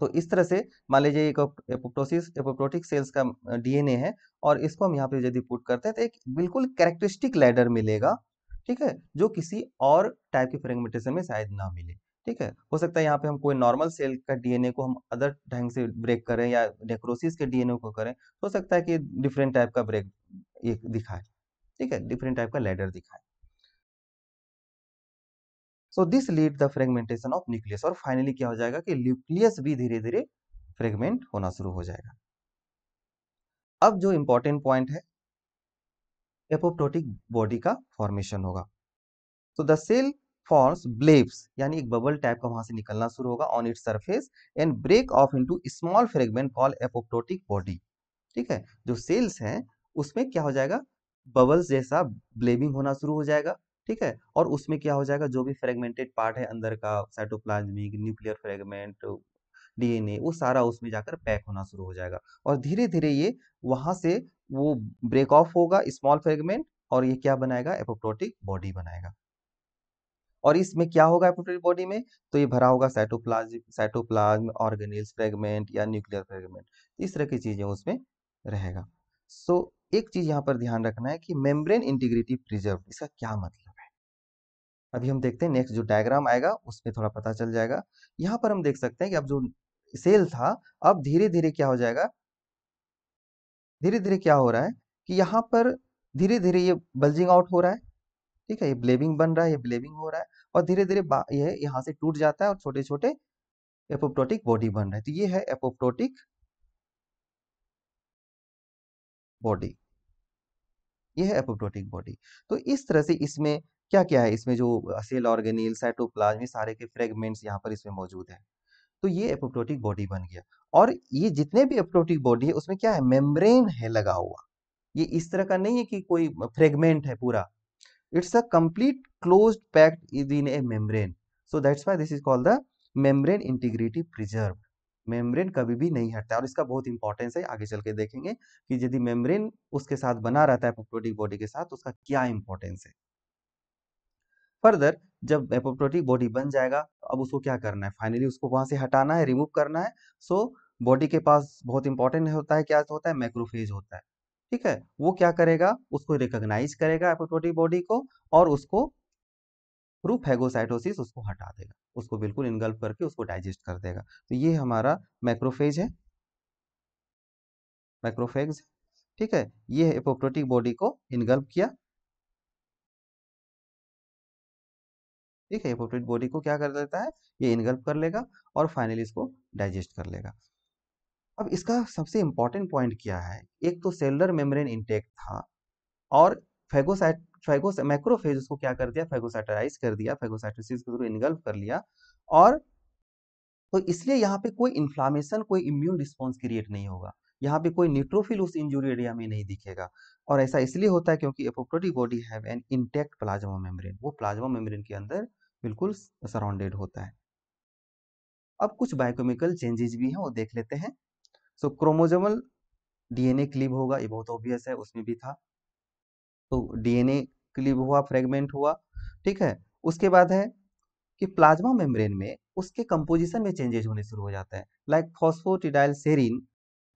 तो इस तरह से मान लीजिए एक एपोप्टोसिस एपोप्टोटिक सेल्स का डीएनए है, और इसको हम यहाँ पे यदि पुट करते हैं तो एक बिल्कुल कैरेक्टरिस्टिक लैडर मिलेगा, ठीक है, जो किसी और टाइप के फ्रेगमेंटेशन में शायद ना मिले। ठीक है, हो सकता है यहाँ पे हम कोई नॉर्मल सेल का डीएनए को हम अदर ढंग से ब्रेक करें या नेक्रोसिस के डीएनए को करें, हो सकता है कि डिफरेंट टाइप का ब्रेक ये दिखाए, ठीक है, डिफरेंट टाइप का लैडर दिखाए। So this lead the fragmentation of nucleus, और फाइनली क्या हो जाएगा कि न्यूक्लियस भी धीरे धीरे फ्रेगमेंट होना शुरू हो जाएगा। अब जो इंपॉर्टेंट पॉइंट है, एपोप्टोटिक बॉडी का फॉर्मेशन होगा। तो द सेल फॉर्म्स ब्लेब्स, यानी एक बबल टाइप का वहां से निकलना शुरू होगा on its surface and break off into small fragment called apoptotic body. ठीक है, जो सेल्स हैं उसमें क्या हो जाएगा, बबल्स जैसा ब्लेबिंग होना शुरू हो जाएगा। ठीक है, और उसमें क्या हो जाएगा, जो भी फ्रेगमेंटेड पार्ट है अंदर का, साइटोप्लाज्मिक, न्यूक्लियर फ्रेगमेंट, डीएनए, वो सारा उसमें जाकर पैक होना शुरू हो जाएगा, और धीरे धीरे ये वहां से वो ब्रेक ऑफ होगा स्मॉल फ्रेगमेंट, और ये क्या बनाएगा, एपोप्टोटिक बॉडी बनाएगा। और इसमें क्या होगा एपोप्टोटिक बॉडी में, तो ये भरा होगा साइटोप्लाज्म, ऑर्गेनेल्स फ्रेगमेंट या न्यूक्लियर फ्रेगमेंट, इस तरह की चीजें उसमें रहेगा। सो एक चीज यहाँ पर ध्यान रखना है कि मेम्ब्रेन इंटीग्रिटी प्रिजर्व, इसका क्या मतलब है। अभी हम देखते हैं नेक्स्ट जो डायग्राम आएगा उसमें थोड़ा पता चल जाएगा। यहाँ पर हम देख सकते हैं कि अब जो सेल था, अब धीरे धीरे क्या हो जाएगा, धीरे धीरे क्या हो रहा है कि यहाँ पर धीरे धीरे ये बल्जिंग आउट हो रहा है। ठीक है, ये ब्लेबिंग बन रहा है, ये ब्लेबिंग हो रहा है, और धीरे धीरे ये यहाँ से टूट जाता है और छोटे छोटे एपोप्टोटिक बॉडी बन रहा है। तो ये है एपोप्टोटिक बॉडी, ये है एपोप्टोटिक बॉडी। तो इस तरह से इसमें क्या क्या है, इसमें जो सेल ऑर्गेनील, साइटोप्लाज्म, ये सारे के फ्रेगमेंट्स यहाँ पर इसमें मौजूद है। तो ये एपोप्टोटिक बॉडी बन गया, और ये जितने भी एपोप्टोटिक बॉडी है उसमें क्या है, मेम्ब्रेन है लगा हुआ। ये इस तरह का नहीं है कि कोई फ्रेगमेंट है पूरा, it's a complete closed packed within a membrane, so that's why this is called the membrane integrity preserved। Membrane कभी भी नहीं हटता है, और इसका बहुत इंपॉर्टेंस है, आगे चल के देखेंगे कि यदि मेम्ब्रेन उसके साथ बना रहता है एपोप्टोटिक बॉडी के साथ, उसका क्या इंपॉर्टेंस है। फर्दर जब एपोप्टोटिक बॉडी बन जाएगा, अब उसको क्या करना है, फाइनली उसको वहां से हटाना है, रिमूव करना है। सो बॉडी के पास बहुत इंपॉर्टेंट होता है, क्या होता है, मैक्रोफेज होता है। ठीक है, वो क्या करेगा, उसको रिकॉग्नाइज करेगा एपोप्टोटिक बॉडी को, और उसको थ्रू फैगोसाइटोसिस उसको हटा देगा, उसको बिल्कुल इनगल्फ करके उसको डाइजेस्ट कर देगा। तो ये हमारा मैक्रोफेज है, मैक्रोफेज। ठीक है, ये एपोप्टोटिक बॉडी को इनगल्फ किया। ठीक है, एपोप्टोटिक बॉडी को क्या कर देता है, ये इनगल्फ कर लेगा, और फाइनली इसको डाइजेस्ट कर लेगा। अब इसका सबसे इंपॉर्टेंट पॉइंट क्या है, एक तो सेलुलर मेम्ब्रेन इंटेक्ट था, और फैगोसाइट फैगोस मैक्रोफेज उसको क्या कर दिया, फैगोसाइटोलाइज कर दिया, फैगोसाइटोसिस के थ्रू इनगल्फ कर लिया। और तो इसलिए यहाँ पे कोई इन्फ्लामेशन, कोई इम्यून रिस्पॉन्स क्रिएट नहीं होगा, यहाँ पे कोई न्यूट्रोफिल उस इंजुरी एरिया में नहीं दिखेगा। और ऐसा इसलिए होता है क्योंकि apoptotic body have an intact plasma membrane, वो प्लाज्मा मेम्ब्रेन के अंदर बिल्कुल सराउंडेड होता है। अब कुछ बायोकेमिकल चेंजेस भी हैं, वो देख लेते हैं। सो क्रोमोजोमल डीएनए क्लीव होगा, ये बहुत ऑब्वियस है, उसमें भी था। तो डीएनए क्लीव हुआ, फ्रेगमेंट हुआ। ठीक है, उसके बाद है कि प्लाज्मा मेम्ब्रेन में उसके कंपोजिशन में चेंजेस होने शुरू हो जाता है, लाइक फॉस्फोटिडाइल सेरीन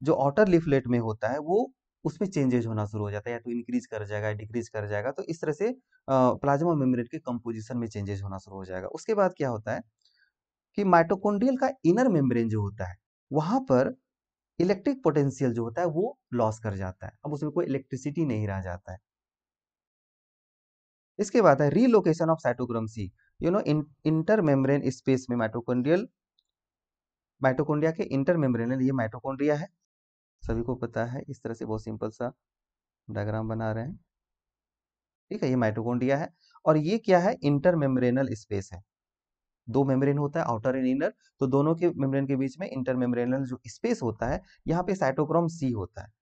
जो आउटर लीफलेट में होता है, वो उसमें चेंजेस होना शुरू हो जाता है, या तो इंक्रीज कर जाएगा, डिक्रीज कर जाएगा। तो इस तरह से प्लाज्मा मेम्ब्रेन के कंपोजिशन में चेंजेस होना शुरू हो जाएगा। उसके बाद क्या होता है कि माइटोकॉन्ड्रियल का इनर मेम्ब्रेन जो होता है, वहां पर इलेक्ट्रिक पोटेंशियल जो होता है वो लॉस कर जाता है, अब उसमें कोई इलेक्ट्रिसिटी नहीं रह जाता है। इसके बाद है relocation of cytochrome C, inter membrane space में माइटोकॉन्ड्रियल, माइटोकॉन्ड्रिया के इंटर मेम्ब्रेनल, ये माइटोकॉन्ड्रिया है, सभी को पता है। इस तरह से बहुत सिंपल सा डायग्राम बना रहे हैं। ठीक है, ये माइटोकॉन्ड्रिया है, और ये क्या है, इंटर मेम्ब्रेनल स्पेस है। दो मेम्ब्रेन होता है, आउटर एंड इनर, तो दोनों के मेम्ब्रेन के बीच में इंटर मेम्ब्रेनल जो स्पेस होता है, यहाँ पे साइटोक्रोम सी होता है।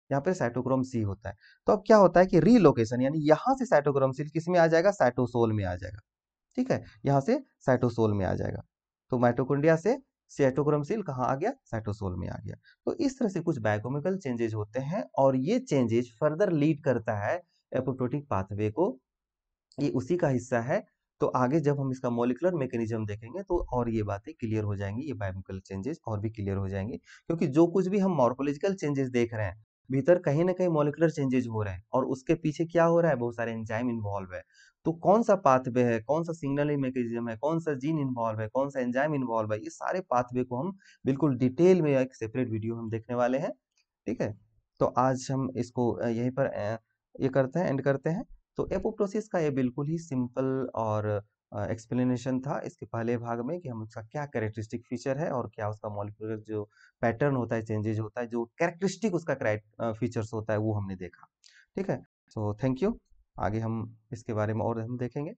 यहाँ पे साइटोक्रोम सी होता है। तो अब क्या होता है कि रीलोकेशन यानी यहाँ से साइटोक्रोम सी किस में आ जाएगा, साइटोसोल में आ जाएगा। ठीक है, यहाँ से साइटोसोल में आ जाएगा। तो माइटोकॉन्ड्रिया से साइटोक्रोम सील कहाँ आ गया, साइटोसोल में आ गया। तो इस तरह से कुछ बायोकेमिकल चेंजेज होते हैं और ये चेंजेज फर्दर लीड करता है एपोप्टोटिक पाथवे को, ये उसी का हिस्सा है। तो आगे जब हम इसका मॉलिक्यूलर मैकेनिज्म देखेंगे तो और ये बातें क्लियर हो जाएंगी, ये बायोकेमिकल चेंजेस और भी क्लियर हो जाएंगे, क्योंकि जो कुछ भी हम मॉर्फोलॉजिकल चेंजेस देख रहे हैं भीतर कहीं ना कहीं मॉलिक्यूलर चेंजेस हो रहे हैं और उसके पीछे क्या हो रहा है, बहुत सारे एंजाइम इन्वॉल्व है। तो कौन सा पाथवे है, कौन सा सिग्नलिंग मैकेनिज्म है, कौन सा जीन इन्वॉल्व है, कौन सा एंजाइम इन्वॉल्व है, ये सारे पाथवे को हम बिल्कुल डिटेल में एक सेपरेट वीडियो हम देखने वाले हैं। ठीक है, तो आज हम इसको यहीं पर ये करते हैं, एंड करते हैं। तो एपोप्टोसिस का ये बिल्कुल ही सिंपल और एक्सप्लेनेशन था इसके पहले भाग में कि हम उसका क्या कैरेक्टरिस्टिक फीचर है और क्या उसका मॉलिक्यूलर जो पैटर्न होता है, चेंजेज होता है, जो कैरेक्टरिस्टिक उसका फीचर्स होता है वो हमने देखा। ठीक है, सो थैंक यू। आगे हम इसके बारे में और हम देखेंगे।